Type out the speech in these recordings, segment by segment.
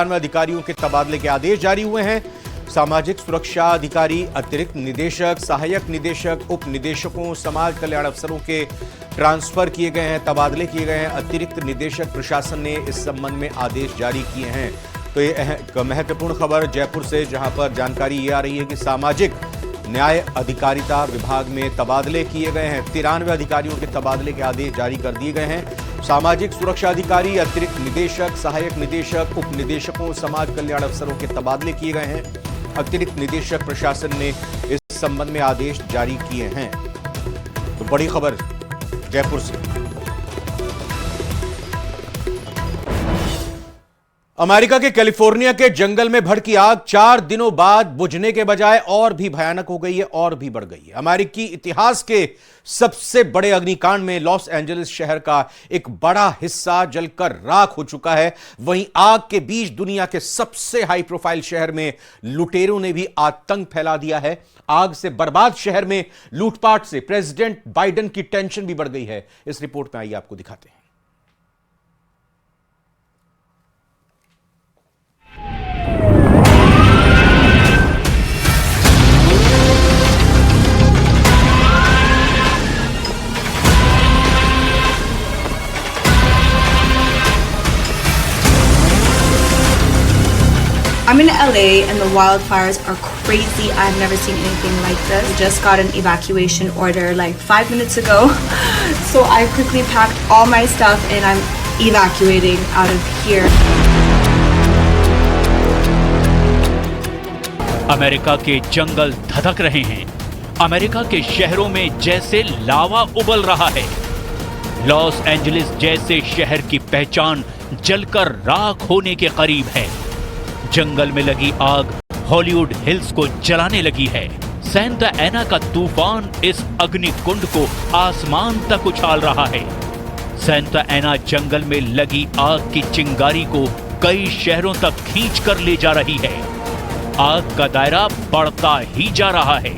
अधिकारियों के तबादले के आदेश जारी हुए हैं। सामाजिक सुरक्षा अधिकारी, अतिरिक्त निदेशक, सहायक निदेशक, उप निदेशकों, समाज कल्याण अफसरों के ट्रांसफर किए गए हैं, तबादले किए गए हैं। अतिरिक्त निदेशक प्रशासन ने इस संबंध में आदेश जारी किए हैं। तो ये महत्वपूर्ण खबर जयपुर से, जहां पर जानकारी ये आ रही है कि सामाजिक न्याय अधिकारिता विभाग में तबादले किए गए हैं। 93 अधिकारियों के तबादले के आदेश जारी कर दिए गए हैं। सामाजिक सुरक्षा अधिकारी, अतिरिक्त निदेशक, सहायक निदेशक, उप निदेशकों, समाज कल्याण अफसरों के तबादले किए गए हैं। अतिरिक्त निदेशक प्रशासन ने इस संबंध में आदेश जारी किए हैं। तो बड़ी खबर जयपुर से। अमेरिका के कैलिफोर्निया के जंगल में भड़की आग 4 दिनों बाद बुझने के बजाय और भी भयानक हो गई है और भी बढ़ गई है। अमेरिकी इतिहास के सबसे बड़े अग्निकांड में लॉस एंजलिस शहर का एक बड़ा हिस्सा जलकर राख हो चुका है। वहीं आग के बीच दुनिया के सबसे हाई प्रोफाइल शहर में लुटेरों ने भी आतंक फैला दिया है। आग से बर्बाद शहर में लूटपाट से प्रेसिडेंट बाइडेन की टेंशन भी बढ़ गई है। इस रिपोर्ट में आइए आपको दिखाते हैं। I'm in LA and the wildfires are crazy. I've never seen anything like this. We just got an evacuation order like 5 minutes ago. So I quickly packed all my stuff and I'm evacuating out of here. America के जंगल धधक रहे हैं। America के शहरों में जैसे लावा उबल रहा है। लॉस एंजलिस जैसे शहर की पहचान जलकर राख होने के करीब है। जंगल में लगी आग हॉलीवुड हिल्स को जलाने लगी है। सैंटा एना का तूफान इस अग्निकुंड को आसमान तक उछाल रहा है। सैंटा एना जंगल में लगी आग की चिंगारी को कई शहरों तक खींच कर ले जा रही है। आग का दायरा बढ़ता ही जा रहा है।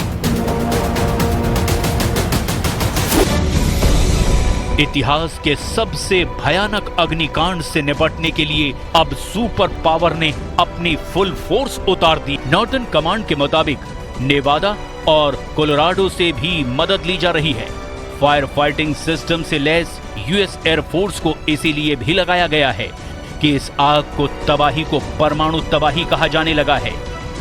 इतिहास के सबसे भयानक अग्निकांड से निपटने के लिए अब सुपर पावर ने अपनी फुल फोर्स उतार दी। नॉर्दर्न कमांड के मुताबिक नेवादा और कोलोराडो से भी मदद ली जा रही है। फायर फाइटिंग सिस्टम से लैस यूएस एयरफोर्स को इसीलिए भी लगाया गया है कि इस आग को तबाही को परमाणु तबाही कहा जाने लगा है।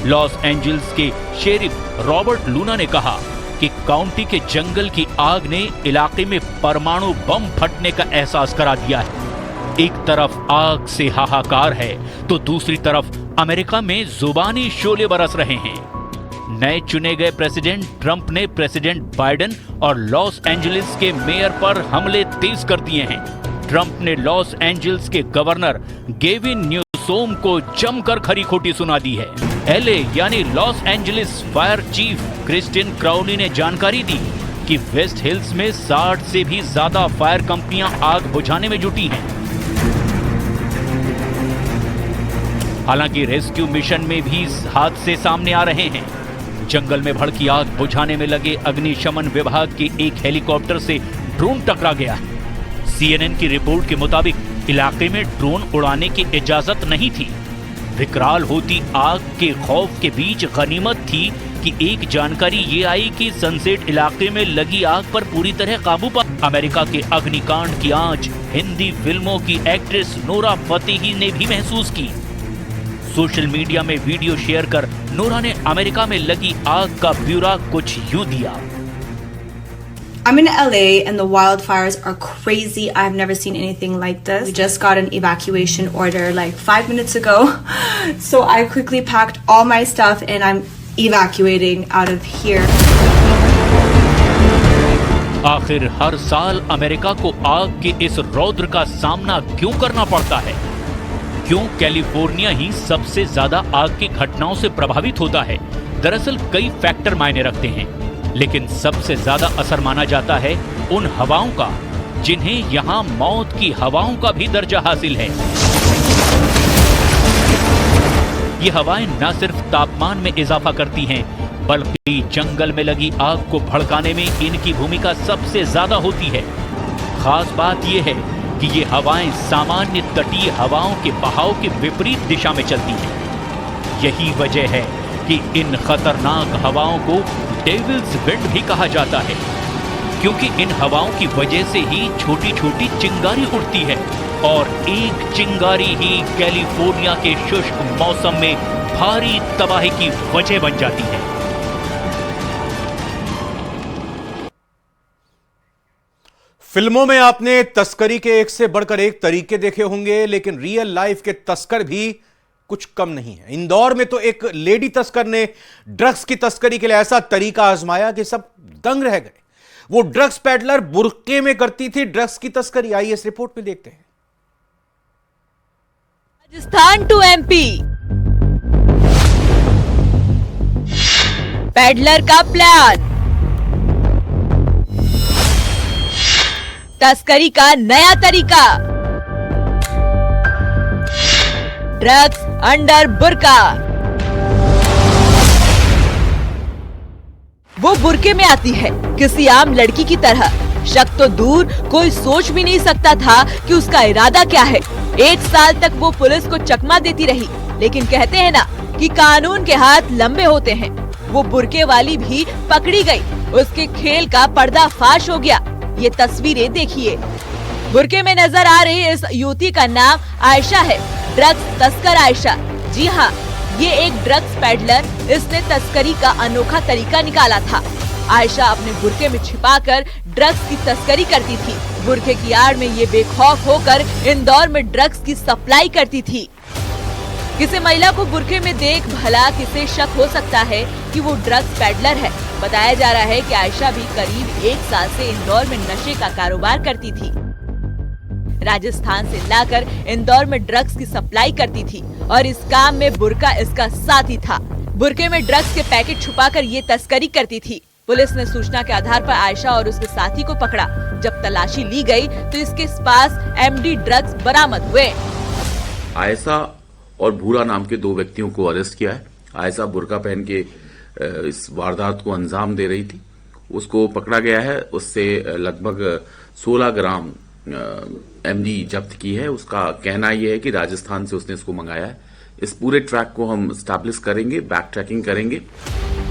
लॉस एंजल्स के शेरिफ रॉबर्ट लूना ने कहा कि काउंटी के जंगल की आग ने इलाके में परमाणु बम फटने का एहसास करा दिया है। एक तरफ आग से हाहाकार है तो दूसरी तरफ अमेरिका में जुबानी शोले बरस रहे हैं। नए चुने गए प्रेसिडेंट ट्रंप ने प्रेसिडेंट बाइडेन और लॉस एंजलिस के मेयर पर हमले तेज कर दिए हैं। ट्रंप ने लॉस एंजल्स के गवर्नर गेविन न्यूसोम को जमकर खरी खोटी सुना दी है। एलए यानी Los Angeles fire chief Kristin Crowley ने जानकारी दी कि वेस्ट हिल्स में 60 से भी ज्यादा फायर कंपनियां आग बुझाने में जुटी हैं। हालांकि रेस्क्यू मिशन में भी हादसे सामने आ रहे हैं। जंगल में भड़की आग बुझाने में लगे अग्निशमन विभाग के एक हेलीकॉप्टर से ड्रोन टकरा गया। CNN की रिपोर्ट के मुताबिक इलाके में ड्रोन उड़ाने की इजाजत नहीं थी। विकराल होती आग के खौफ के बीच गनीमत थी कि एक जानकारी ये आई कि सनसेट इलाके में लगी आग पर पूरी तरह काबू पा। अमेरिका के अग्निकांड की आंच हिंदी फिल्मों की एक्ट्रेस नोरा फतेही ने भी महसूस की। सोशल मीडिया में वीडियो शेयर कर नोरा ने अमेरिका में लगी आग का ब्यौरा कुछ यूं दिया। I'm in LA and the wildfires are crazy. I've never seen anything like this. We just got an evacuation order like 5 minutes ago. So I quickly packed all my stuff and I'm evacuating out of here. आखिर हर साल America को आग के इस रौद्र का सामना क्यों करना पड़ता है? क्यों कैलिफोर्निया ही सबसे ज्यादा आग की घटनाओं से प्रभावित होता है? दरअसल कई फैक्टर मायने रखते हैं, लेकिन सबसे ज्यादा असर माना जाता है उन हवाओं का जिन्हें यहां मौत की हवाओं का भी दर्जा हासिल है। ये हवाएं न सिर्फ तापमान में इजाफा करती हैं, बल्कि जंगल में लगी आग को भड़काने में इनकी भूमिका सबसे ज्यादा होती है। खास बात यह है कि ये हवाएं सामान्य तटीय हवाओं के बहाव के विपरीत दिशा में चलती हैं। यही वजह है कि इन खतरनाक हवाओं को डेविल्स विंड भी कहा जाता है, क्योंकि इन हवाओं की वजह से ही छोटी छोटी चिंगारी उड़ती है और एक चिंगारी ही कैलिफोर्निया के शुष्क मौसम में भारी तबाही की वजह बन जाती है। फिल्मों में आपने तस्करी के एक से बढ़कर एक तरीके देखे होंगे, लेकिन रियल लाइफ के तस्कर भी कुछ कम नहीं है। इंदौर में तो एक लेडी तस्कर ने ड्रग्स की तस्करी के लिए ऐसा तरीका आजमाया कि सब दंग रह गए। वो ड्रग्स पैडलर बुर्के में करती थी ड्रग्स की तस्करी। आइए इस रिपोर्ट में देखते हैं। राजस्थान टू एमपी, पैडलर का प्लान, तस्करी का नया तरीका, ड्रग्स अंडर बुर्का। वो बुर्के में आती है किसी आम लड़की की तरह। शक तो दूर, कोई सोच भी नहीं सकता था कि उसका इरादा क्या है। 1 साल तक वो पुलिस को चकमा देती रही, लेकिन कहते हैं ना कि कानून के हाथ लंबे होते हैं। वो बुर्के वाली भी पकड़ी गई, उसके खेल का पर्दाफाश हो गया। ये तस्वीरें देखिए। बुर्के में नजर आ रही इस युवती का नाम आयशा है, ड्रग्स तस्कर आयशा। जी हाँ, ये एक ड्रग्स पैडलर। इसने तस्करी का अनोखा तरीका निकाला था। आयशा अपने बुर्के में छिपाकर ड्रग्स की तस्करी करती थी। बुर्के की आड़ में ये बेखौफ होकर इंदौर में ड्रग्स की सप्लाई करती थी। किसी महिला को बुर्के में देख भला किसे शक हो सकता है कि वो ड्रग्स पैडलर है। बताया जा रहा है कि आयशा भी करीब 1 साल से इंदौर में नशे का कारोबार करती थी। राजस्थान से लाकर इंदौर में ड्रग्स की सप्लाई करती थी और इस काम में बुर्का इसका साथी था। बुर्के में ड्रग्स के पैकेट छुपाकर ये तस्करी करती थी। पुलिस ने सूचना के आधार पर आयशा और उसके साथी को पकड़ा। जब तलाशी ली गई तो इसके पास एमडी ड्रग्स बरामद हुए। आयशा और भूरा नाम के 2 व्यक्तियों को अरेस्ट किया है। आयशा बुर्का पहन के इस वारदात को अंजाम दे रही थी, उसको पकड़ा गया है। उससे लगभग 16 ग्राम एमडी जब्त की है। उसका कहना यह है कि राजस्थान से उसने इसको मंगाया है। इस पूरे ट्रैक को हम एस्टैब्लिश करेंगे, बैक ट्रैकिंग करेंगे।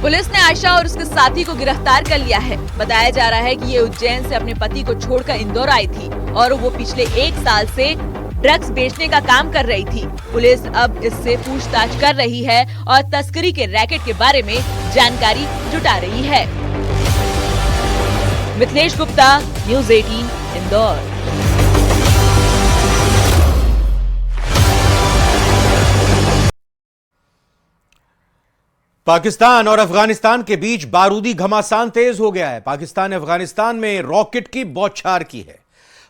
पुलिस ने आयशा और उसके साथी को गिरफ्तार कर लिया है। बताया जा रहा है कि ये उज्जैन से अपने पति को छोड़कर इंदौर आई थी और वो पिछले 1 साल से ड्रग्स बेचने का काम कर रही थी। पुलिस अब इससे पूछताछ कर रही है और तस्करी के रैकेट के बारे में जानकारी जुटा रही है। मिथिलेश गुप्ता, न्यूज़ 18, इंदौर। पाकिस्तान और अफगानिस्तान के बीच बारूदी घमासान तेज हो गया है। पाकिस्तान ने अफगानिस्तान में रॉकेट की बौछार की है।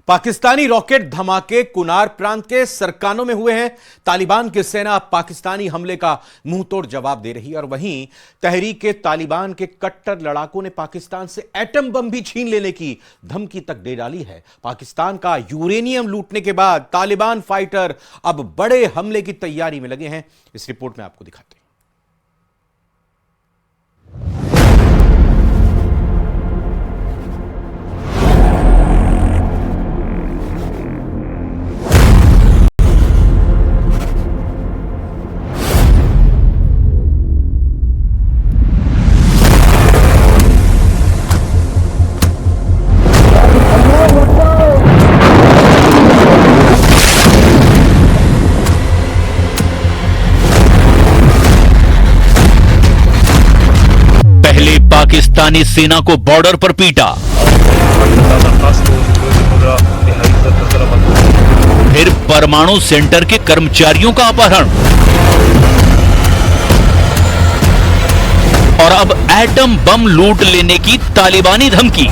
पाकिस्तानी रॉकेट धमाके कुनार प्रांत के सरकानों में हुए हैं। तालिबान की सेना पाकिस्तानी हमले का मुंहतोड़ जवाब दे रही है और वहीं तहरीक तालिबान के कट्टर लड़ाकों ने पाकिस्तान से एटम बम भी छीन लेने की धमकी तक दे डाली है। पाकिस्तान का यूरेनियम लूटने के बाद तालिबान फाइटर अब बड़े हमले की तैयारी में लगे हैं। इस रिपोर्ट में आपको दिखाते हैं। पाकिस्तानी सेना को बॉर्डर पर पीटा, फिर परमाणु सेंटर के कर्मचारियों का अपहरण और अब एटम बम लूट लेने की तालिबानी धमकी।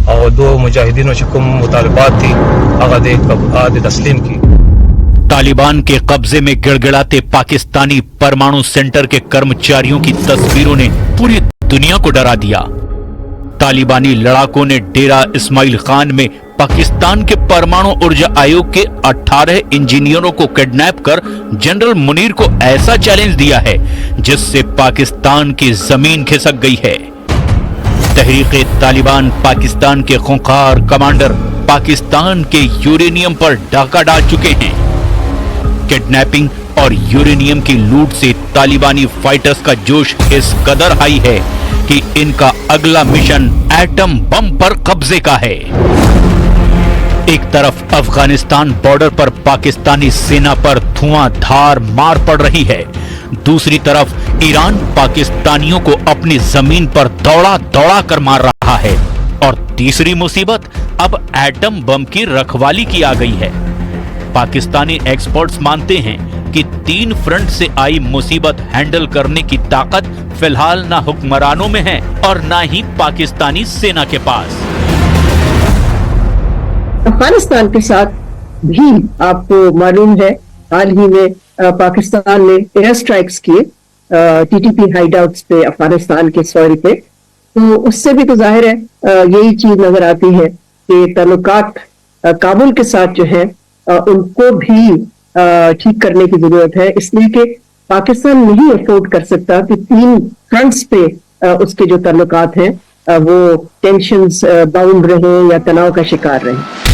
और 2 मुजाहिदीनों से कुम मुतालबात थी आगाद तस्लीम की। तालिबान के कब्जे में गिड़गिड़ाते पाकिस्तानी परमाणु सेंटर के कर्मचारियों की तस्वीरों ने पूरी दुनिया को डरा दिया। तालिबानी लड़ाकों ने डेरा इस्माइल खान में पाकिस्तान के परमाणु ऊर्जा आयोग के 18 इंजीनियरों को किडनैप कर जनरल मुनीर को ऐसा चैलेंज दिया है जिससे पाकिस्तान की जमीन खिसक गई है। तहरीक तालिबान पाकिस्तान के खूंखार कमांडर पाकिस्तान के यूरेनियम पर डाका डाल चुके हैं। किडनैपिंग और यूरेनियम की लूट से तालिबानी फाइटर्स का जोश इस कदर हाई है कि इनका अगला मिशन एटम बम पर कब्जे का है। एक तरफ अफगानिस्तान बॉर्डर पर पाकिस्तानी सेना पर धुआंधार मार पड़ रही है, दूसरी तरफ ईरान पाकिस्तानियों को अपनी जमीन पर दौड़ा दौड़ा कर मार रहा है और तीसरी मुसीबत अब एटम बम की रखवाली की आ गई है। पाकिस्तानी एक्सपर्ट्स मानते हैं कि 3 फ्रंट से आई मुसीबत हैंडल करने की ताकत फिलहाल ना हुक्मरानों में है और ना ही पाकिस्तानी सेना के पास। अफगानिस्तान के साथ भी आपको मालूम है हाल ही में पाकिस्तान ने एयर स्ट्राइक्स किए टीटीपी हाइडआउट्स पे अफगानिस्तान के सॉइल पे, तो उससे भी तो जाहिर है यही चीज नजर आती है कि ताल्लुकात काबुल के साथ जो है उनको भी ठीक करने की जरूरत है, इसलिए कि पाकिस्तान नहीं अफोर्ड कर सकता कि 3 फ्रंट्स पे उसके जो ताल्लुकात हैं वो टेंशंस बाउंड रहे या तनाव का शिकार रहे।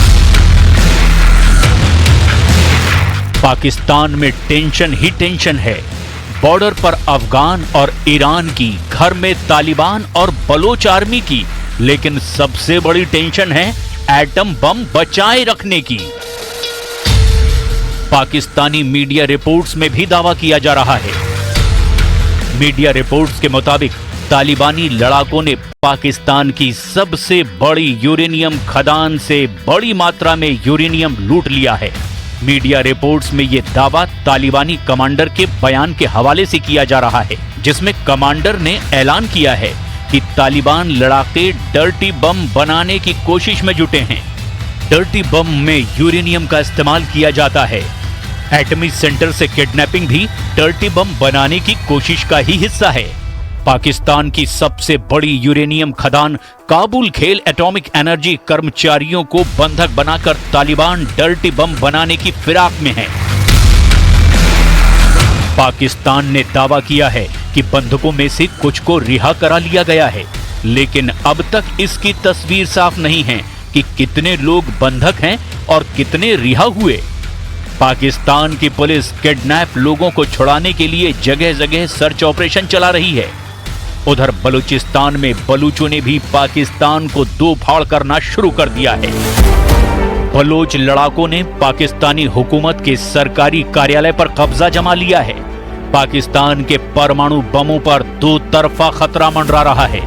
पाकिस्तान में टेंशन ही टेंशन है। बॉर्डर पर अफगान और ईरान की, घर में तालिबान और बलोच आर्मी की, लेकिन सबसे बड़ी टेंशन है एटम बम बचाए रखने की। पाकिस्तानी मीडिया रिपोर्ट्स में भी दावा किया जा रहा है। मीडिया रिपोर्ट्स के मुताबिक तालिबानी लड़ाकों ने पाकिस्तान की सबसे बड़ी यूरेनियम खदान से बड़ी मात्रा में यूरेनियम लूट लिया है। मीडिया रिपोर्ट्स में यह दावा तालिबानी कमांडर के बयान के हवाले से किया जा रहा है, जिसमें कमांडर ने ऐलान किया है कि तालिबान लड़ाके डर्टी बम बनाने की कोशिश में जुटे हैं। डर्टी बम में यूरेनियम का इस्तेमाल किया जाता है। एटमी सेंटर से किडनैपिंग भी डर्टी बम बनाने की कोशिश का ही हिस्सा है। पाकिस्तान की सबसे बड़ी यूरेनियम खदान काबुल खेल एटॉमिक एनर्जी कर्मचारियों को बंधक बनाकर तालिबान डर्टी बम बनाने की फिराक में है। पाकिस्तान ने दावा किया है कि बंधकों में से कुछ को रिहा करा लिया गया है, लेकिन अब तक इसकी तस्वीर साफ नहीं है कि कितने लोग बंधक हैं और कितने रिहा हुए। पाकिस्तान की पुलिस किडनैप लोगों को छुड़ाने के लिए जगह जगह सर्च ऑपरेशन चला रही है। उधर बलूचिस्तान में बलूचों ने भी पाकिस्तान को दो फाड़ करना शुरू कर दिया है। बलोच लड़ाकों ने पाकिस्तानी हुकूमत के सरकारी कार्यालय पर कब्जा जमा लिया है। पाकिस्तान के परमाणु बमों पर दो तरफा खतरा मंडरा रहा है।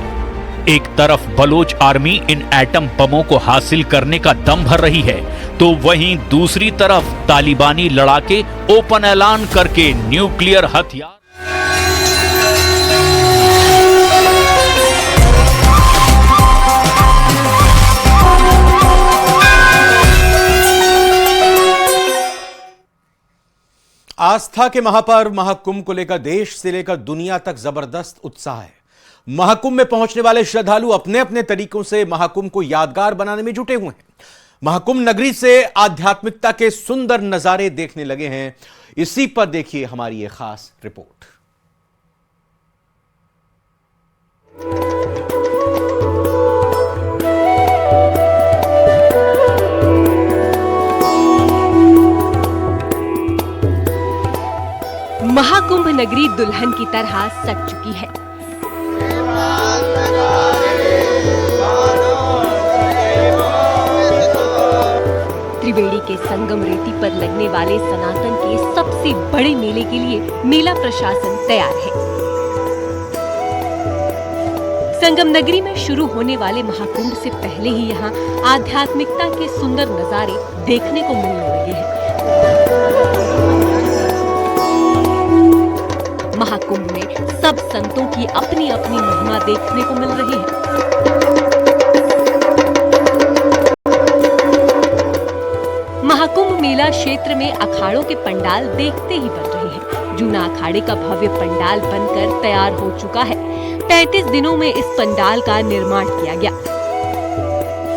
एक तरफ बलोच आर्मी इन एटम बमों को हासिल करने का दम भर रही है, तो वहीं दूसरी तरफ तालिबानी लड़ाके ओपन ऐलान करके न्यूक्लियर हथियार। आस्था के महापर्व महाकुंभ को लेकर देश से लेकर दुनिया तक जबरदस्त उत्साह है। महाकुंभ में पहुंचने वाले श्रद्धालु अपने अपने तरीकों से महाकुंभ को यादगार बनाने में जुटे हुए हैं। महाकुंभ नगरी से आध्यात्मिकता के सुंदर नजारे देखने लगे हैं। इसी पर देखिए हमारी ये खास रिपोर्ट। महाकुंभ नगरी दुल्हन की तरह सज चुकी है। त्रिवेणी के संगम रेती पर लगने वाले सनातन के सबसे बड़े मेले के लिए मेला प्रशासन तैयार है। संगम नगरी में शुरू होने वाले महाकुंभ से पहले ही यहाँ आध्यात्मिकता के सुंदर नजारे देखने को मिलने लगे हैं। महाकुंभ में सब संतों की अपनी अपनी महिमा देखने को मिल रही है। महाकुंभ मेला क्षेत्र में अखाड़ों के पंडाल देखते ही बन रहे हैं। जूना अखाड़े का भव्य पंडाल बनकर तैयार हो चुका है। 35 दिनों में इस पंडाल का निर्माण किया गया।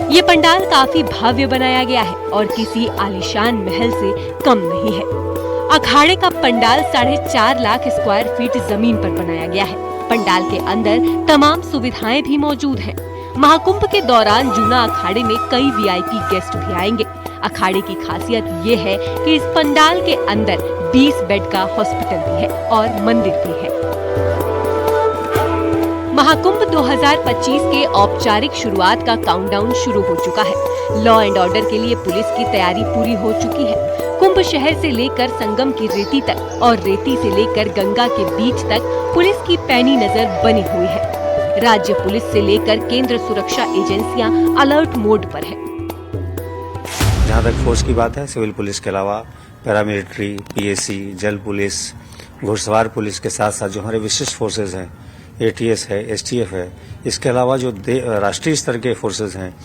ये पंडाल काफी भव्य बनाया गया है और किसी आलीशान महल से कम नहीं है। अखाड़े का पंडाल 4.5 लाख स्क्वायर फीट जमीन पर बनाया गया है। पंडाल के अंदर तमाम सुविधाएं भी मौजूद हैं। महाकुंभ के दौरान जूना अखाड़े में कई वीआईपी गेस्ट भी आएंगे। अखाड़े की खासियत ये है कि इस पंडाल के अंदर 20 बेड का हॉस्पिटल भी है और मंदिर भी है। महाकुंभ 2025 के औपचारिक शुरुआत का काउंटडाउन शुरू हो चुका है। लॉ एंड ऑर्डर के लिए पुलिस की तैयारी पूरी हो चुकी है। कुंभ शहर से लेकर संगम की रेती तक और रेती से लेकर गंगा के बीच तक पुलिस की पैनी नजर बनी हुई है। राज्य पुलिस से लेकर केंद्र सुरक्षा एजेंसियां अलर्ट मोड पर है। जहाँ तक फोर्स की बात है, सिविल पुलिस के अलावा पैरामिलिट्री, पीएसी, जल पुलिस, घुड़सवार पुलिस के साथ साथ जो हमारे विशिष्ट फोर्सेज हैं, एटीएस है, एसटीएफ है, इसके अलावा जो राष्ट्रीय स्तर के फोर्सेज हैं,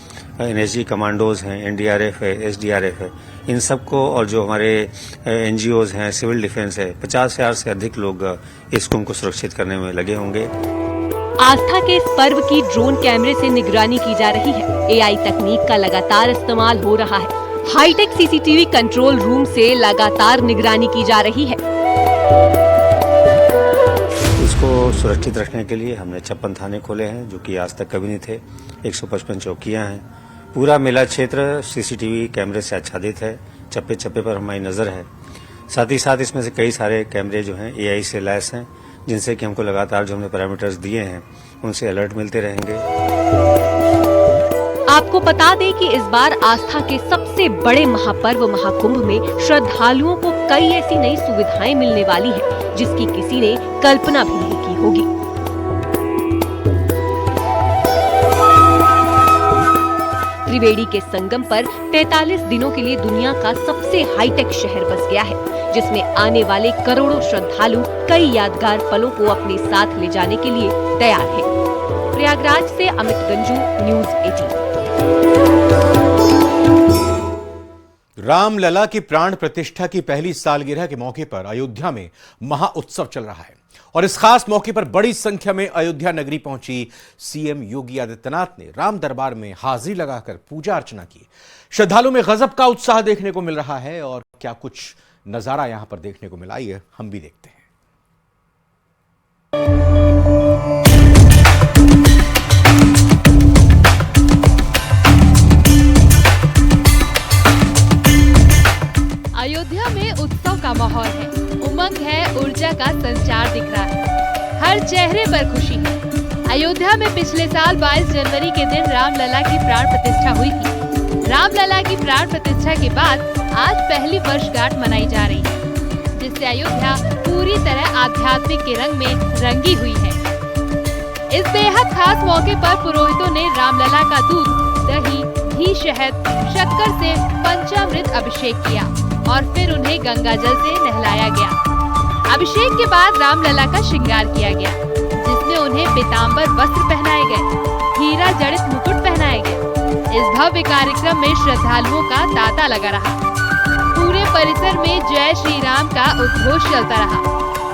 एनएसजी कमांडोज हैं, एनडीआरएफ है, एसडीआरएफ है, इन सबको और जो हमारे एनजीओज हैं, सिविल डिफेंस है, 50,000 से अधिक लोग इस कुंभ को सुरक्षित करने में लगे होंगे। आस्था के इस पर्व की ड्रोन कैमरे से निगरानी की जा रही है। एआई तकनीक का लगातार इस्तेमाल हो रहा है। हाईटेक सीसीटीवी कंट्रोल रूम से लगातार निगरानी की जा रही है। इसको सुरक्षित रखने के लिए हमने 56 थाने खोले हैं, जो कि आज तक कभी नहीं थे। 155 चौकियां हैं। पूरा मेला क्षेत्र सीसीटीवी कैमरे से आच्छादित है। चप्पे चप्पे पर हमारी नजर है। साथ ही साथ इसमें से कई सारे कैमरे जो हैं एआई से लैस हैं, जिनसे कि हमको लगातार जो हमने पैरामीटर्स दिए हैं उनसे अलर्ट मिलते रहेंगे। आपको बता दें कि इस बार आस्था के सबसे बड़े महापर्व महाकुंभ में श्रद्धालुओं को कई ऐसी नई सुविधाएं मिलने वाली है, जिसकी किसी ने कल्पना भी नहीं की होगी। त्रिवेणी के संगम पर 43 दिनों के लिए दुनिया का सबसे हाईटेक शहर बस गया है, जिसमें आने वाले करोड़ों श्रद्धालु कई यादगार पलों को अपने साथ ले जाने के लिए तैयार हैं। प्रयागराज से अमित गंजू, न्यूज़ 18। रामलला की प्राण प्रतिष्ठा की पहली सालगिरह के मौके पर अयोध्या में महाउत्सव चल रहा है और इस खास मौके पर बड़ी संख्या में अयोध्या नगरी पहुंची सीएम योगी आदित्यनाथ ने राम दरबार में हाजिरी लगाकर पूजा अर्चना की। श्रद्धालुओं में गजब का उत्साह देखने को मिल रहा है और क्या कुछ नजारा यहां पर देखने को मिला, आइए हम भी देखते हैं। अयोध्या में उत्सव का माहौल है, उमंग है, ऊर्जा का संचार दिख रहा है, हर चेहरे पर खुशी है। अयोध्या में पिछले साल 22 जनवरी के दिन रामलला की प्राण प्रतिष्ठा हुई थी। रामलला की प्राण प्रतिष्ठा के बाद आज पहली वर्षगांठ मनाई जा रही है, जिससे अयोध्या पूरी तरह आध्यात्मिक के रंग में रंगी हुई है। इस बेहद खास मौके पर पुरोहितों ने रामलला का दूध, दही, घी, शहद, शक्कर से पंचामृत अभिषेक किया और फिर उन्हें गंगा जल से नहलाया गया। अभिषेक के बाद रामलला का श्रृंगार किया गया, जिसमें उन्हें पीतांबर वस्त्र पहनाए गए, हीरा जड़ित मुकुट पहनाए गए। इस भव्य कार्यक्रम में श्रद्धालुओं का तांता लगा रहा। पूरे परिसर में जय श्री राम का उद्घोष चलता रहा।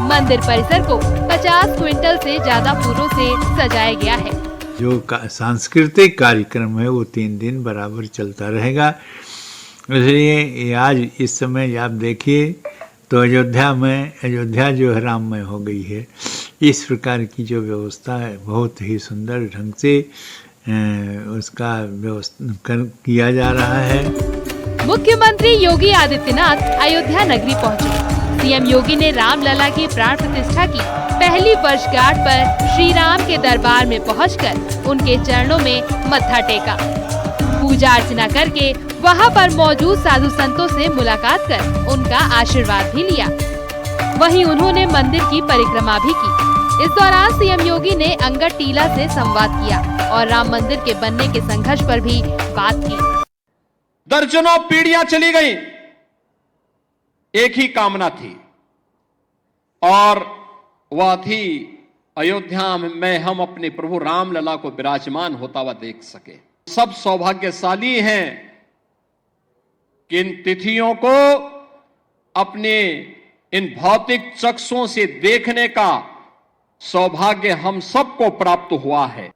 मंदिर परिसर को 50 क्विंटल से ज्यादा फूलों से सजाया गया है। जो सांस्कृतिक कार्यक्रम है वो 3 दिन बराबर चलता रहेगा। इसलिए आज इस समय आप देखिए तो अयोध्या जो है राममय हो गई है। इस प्रकार की जो व्यवस्था है बहुत ही सुंदर ढंग से उसका व्यवस्था किया जा रहा है। मुख्यमंत्री योगी आदित्यनाथ अयोध्या नगरी पहुंचे। सीएम योगी ने रामलला की प्राण प्रतिष्ठा की पहली वर्षगांठ पर श्री राम के दरबार में पहुंचकर उनके चरणों में मत्था टेका। पूजा अर्चना करके वहां पर मौजूद साधु संतों से मुलाकात कर उनका आशीर्वाद भी लिया। वहीं उन्होंने मंदिर की परिक्रमा भी की। इस दौरान सीएम योगी ने अंगद टीला से संवाद किया और राम मंदिर के बनने के संघर्ष पर भी बात की। दर्जनों पीढ़ियां चली गई, एक ही कामना थी और वह थी अयोध्या में हम अपने प्रभु रामलला को विराजमान होता हुआ देख सके। सब सौभाग्यशाली हैं कि इन तिथियों को अपने इन भौतिक चक्षुओं से देखने का सौभाग्य हम सबको प्राप्त हुआ है।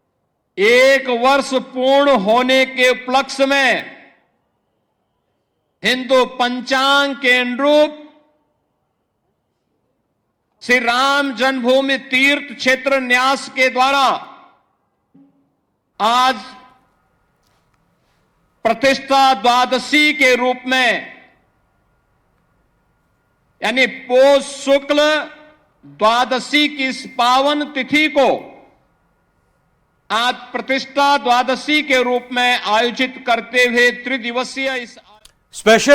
1 वर्ष पूर्ण होने के उपलक्ष्य में हिंदू पंचांग के अनुरूप श्री राम जन्मभूमि तीर्थ क्षेत्र न्यास के द्वारा आज प्रतिष्ठा द्वादशी के रूप में यानी पौष शुक्ल द्वादशी की इस पावन तिथि को आज प्रतिष्ठा द्वादशी के रूप में आयोजित करते हुए त्रिदिवसीय इस स्पेशल